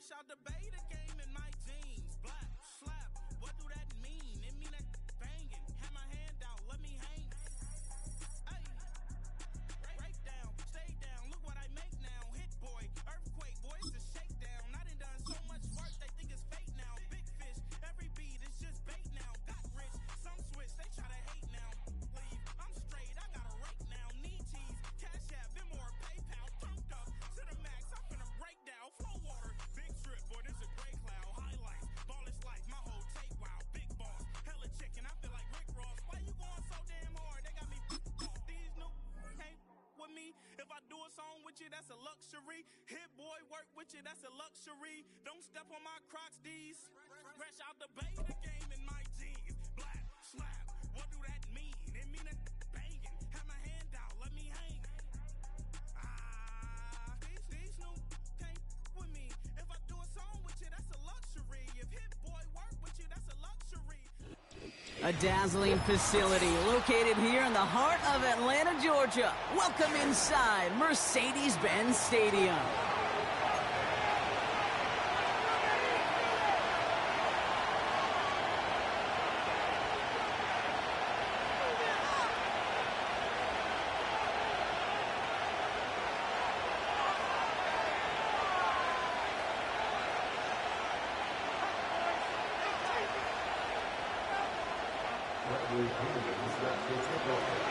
Fresh out the beta game in my jeans. Black, slap, what do that mean? It mean that banging. Have my hand out, let me hang. Hey, break down, stay down, look what I make now. Hit boy, earthquake, boy, it's a shakedown. I done done so much work, they think it's fake now. Big fish, every beat is just bait now. Got rich, some switch, they try to hate now. Leave, I'm straight, I got a rake now. Need cheese, cash app, Venmo or PayPal. Turned up to the max, I'm finna break down. Flow water, big trip, boy, this a gray cloud. Highlights, ball is life, my whole tape, wow. Big boss, hella chicken, I feel like Rick Ross. Why you going so damn hard? They got me off. These new can't with me. If I do a song with you, that's a luxury. Hit boy, work with you, that's a luxury. Don't step on my Crocs, D's. Fresh out the beta game in my jeans. Black, slap, what do that mean? It mean that banging. Have my hand out, let me hang. These new can't with me. If I do a song with you, that's a luxury. If hit boy, work with you, that's a luxury. A dazzling facility located here in the heart of Atlanta, Georgia. Welcome inside Mercedes-Benz Stadium.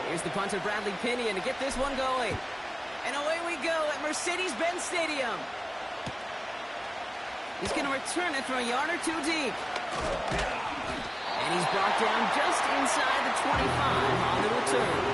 Here's the punter, Bradley Pinion, to get this one going. And away we go at Mercedes-Benz Stadium. He's going to return it from a yard or two deep. And he's brought down just inside the 25 on the return.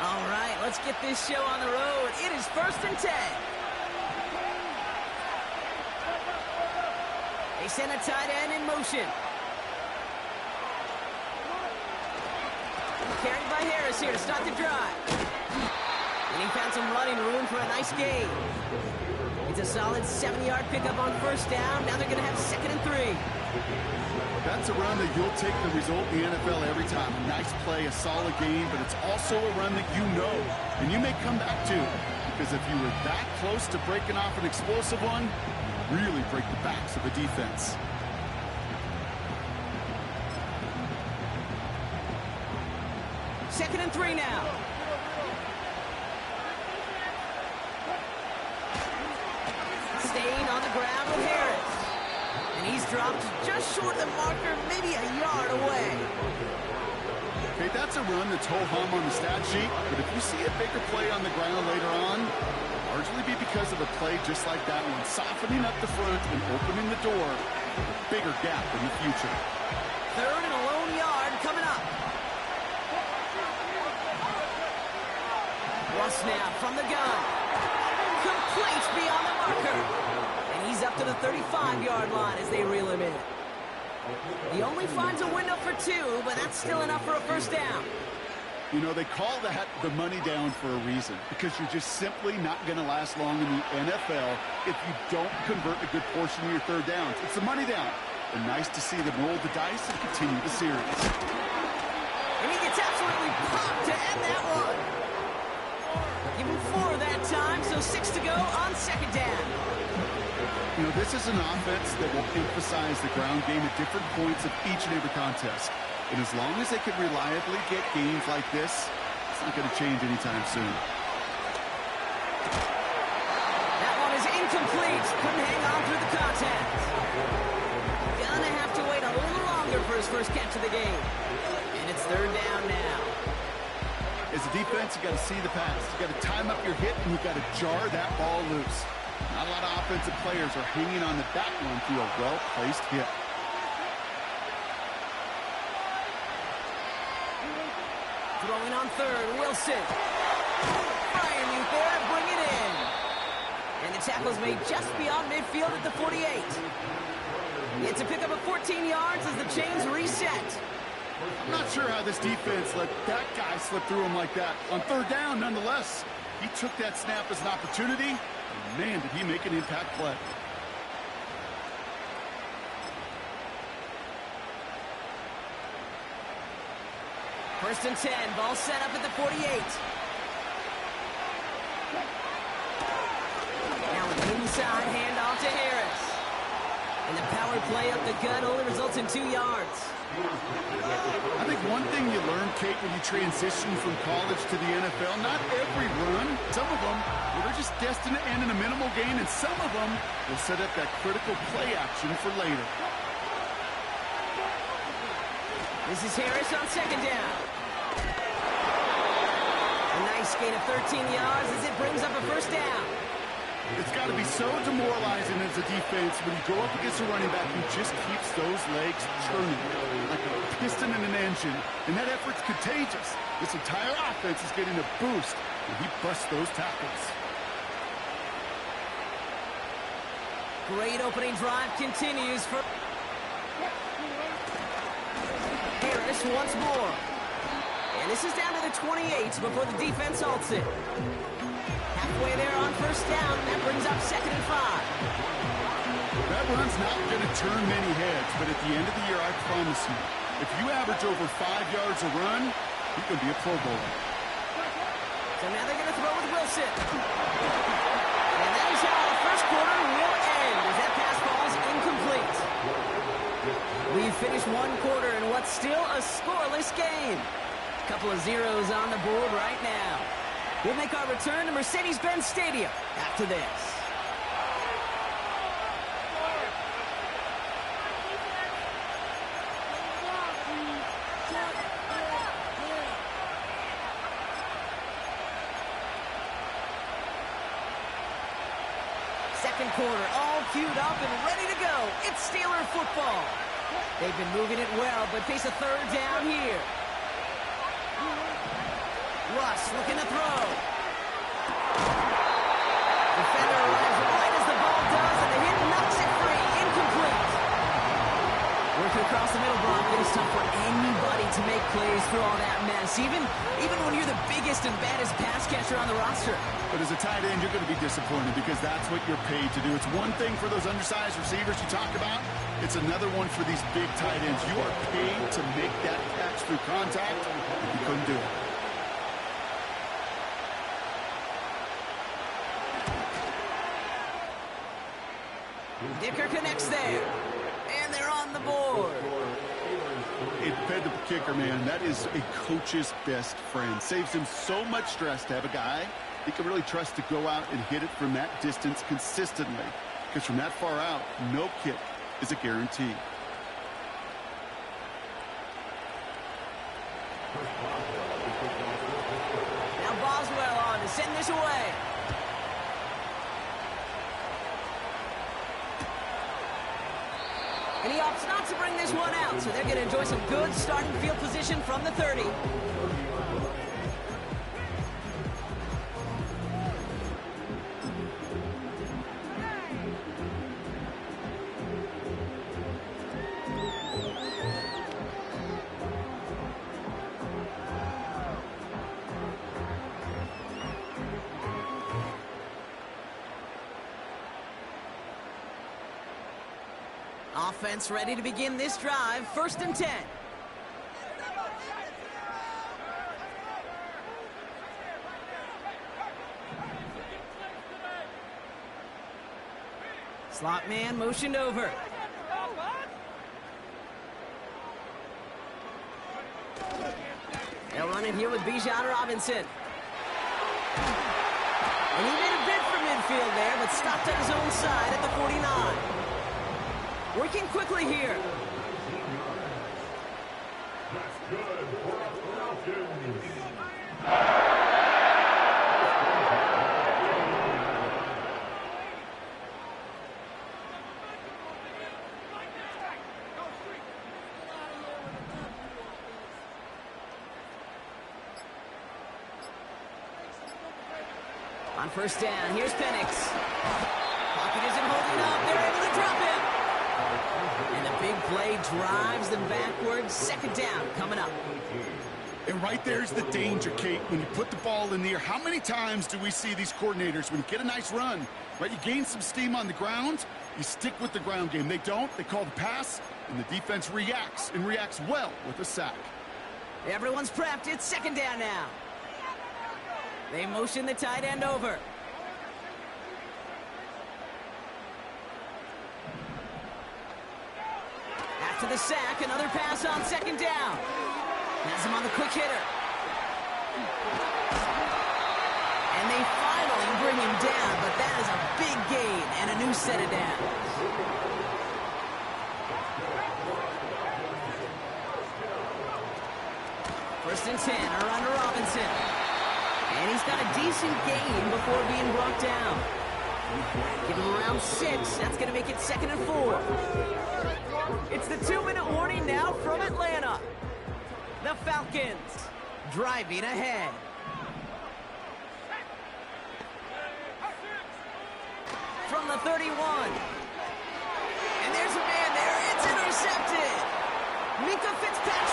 All right, let's get this show on the road. It is 1st and 10. They send a tight end in motion. Carried by Harris here to start the drive. And he found some running room for a nice gain. It's a solid 7-yard pickup on 1st down. Now they're going to have 2nd and 3. That's a run that you'll take the result in the NFL every time. A nice play, a solid game, but it's also a run that you know, and you may come back to. Because if you were that close to breaking off an explosive one, you really break the backs of the defense. Second and 3 now. Staying on the ground with Harris. And he's dropped just short of the marker, maybe a yard away. Okay, that's a run that's ho-hum on the stat sheet, but if you see a bigger play on the ground later on, it'll largely be because of a play just like that one, softening up the front and opening the door, bigger gap in the future. 3rd and a lone yard coming up. Russ now from the gun. Complete beyond the marker. And he's up to the 35-yard line as they reel him in. He only finds a window for 2, but that's still enough for a 1st down. You know, they call that the money down for a reason, because you're just simply not going to last long in the NFL if you don't convert a good portion of your 3rd downs. It's the money down. And nice to see them roll the dice and continue the series. And he gets absolutely popped to end that one. Give him 4 that time, so 6 to go on 2nd down. You know, this is an offense that will emphasize the ground game at different points of each and every contest. And as long as they can reliably get games like this, it's not going to change anytime soon. That one is incomplete. Couldn't hang on through the contact. Gonna have to wait a little longer for his first catch of the game. And it's 3rd down now. As a defense, you got to see the pass. You got to time up your hit, and you got to jar that ball loose. Not a lot of offensive players are hanging on to that one through a well-placed hit. Throwing on 3rd, Wilson. Brian Youth there, bring it in. And tackle's made just beyond midfield at the 48. It's a pickup of 14 yards as the chains reset. I'm not sure how this defense let that guy slip through him like that. On third down, nonetheless, he took that snap as an opportunity. And man, did he make an impact play. First and 10, ball set up at the 48. Now an inside handoff to Harris. And the power play up the gut only results in 2 yards. I think one thing you learn, Kate, when you transition from college to the NFL, not every run, some of them, well, they're just destined to end in a minimal gain, and some of them will set up that critical play action for later. This is Harris on second down. A nice gain of 13 yards as it brings up a first down. It's got to be so demoralizing as a defense when you go up against a running back who just keeps those legs churning like a piston in an engine, and that effort's contagious. This entire offense is getting a boost when he busts those tackles. Great opening drive continues for Harris once more. And this is down to the 28 before the defense halts it. Halfway there on first down, that brings up 2nd and 5. That run's not going to turn many heads, but at the end of the year, I promise you, if you average over 5 yards a run, you can be a Pro Bowler. So now they're going to throw with Wilson. And that is how the first quarter will end as that pass ball is incomplete. We've finished one quarter in what's still a scoreless game. A couple of zeros on the board right now. We'll make our return to Mercedes-Benz Stadium after this. Second quarter, all queued up and ready to go. It's Steeler football. They've been moving it well, but face a third down here. Russ looking to throw. Defender arrives right as the ball does, and the hit knocks it free. Incomplete. Working across the middle block, it is tough for anybody to make plays through all that mess, even when you're the biggest and baddest pass catcher on the roster. But as a tight end, you're going to be disappointed because that's what you're paid to do. It's one thing for those undersized receivers you talk about. It's another one for these big tight ends. You are paid to make that catch through contact, and you couldn't do it. Dicker connects there, and they're on the board. It fed the kicker, man. That is a coach's best friend. Saves him so much stress to have a guy he can really trust to go out and hit it from that distance consistently. Because from that far out, no kick is a guarantee. Now Boswell on to send this away. And he opts not to bring this one out, so they're going to enjoy some good starting field position from the 30. Offense ready to begin this drive. 1st and 10. Slot man motioned over. They'll run it here with Bijan Robinson. And he made a bid for midfield there, but stopped at his own side at the 49. Working quickly here. On first down. Here's Penix. Pocket isn't holding up. They're able to drop him. And the big play drives them backwards. Second down coming up. And right there's the danger, Kate. When you put the ball in the air, how many times do we see these coordinators, when you get a nice run, right, you gain some steam on the ground, you stick with the ground game. They don't. They call the pass, and the defense reacts, and reacts well with a sack. Everyone's prepped. It's second down now. They motion the tight end over. After the sack, another pass on second down. Has him on the quick hitter. And they finally bring him down, but that is a big gain and a new set of downs. First and 10, a run to Robinson. And he's got a decent gain before being brought down. Give him around 6. That's going to make it second and 4. It's the 2-minute warning now from Atlanta. The Falcons driving ahead. From the 31. And there's a man there. It's intercepted. Minka Fitzpatrick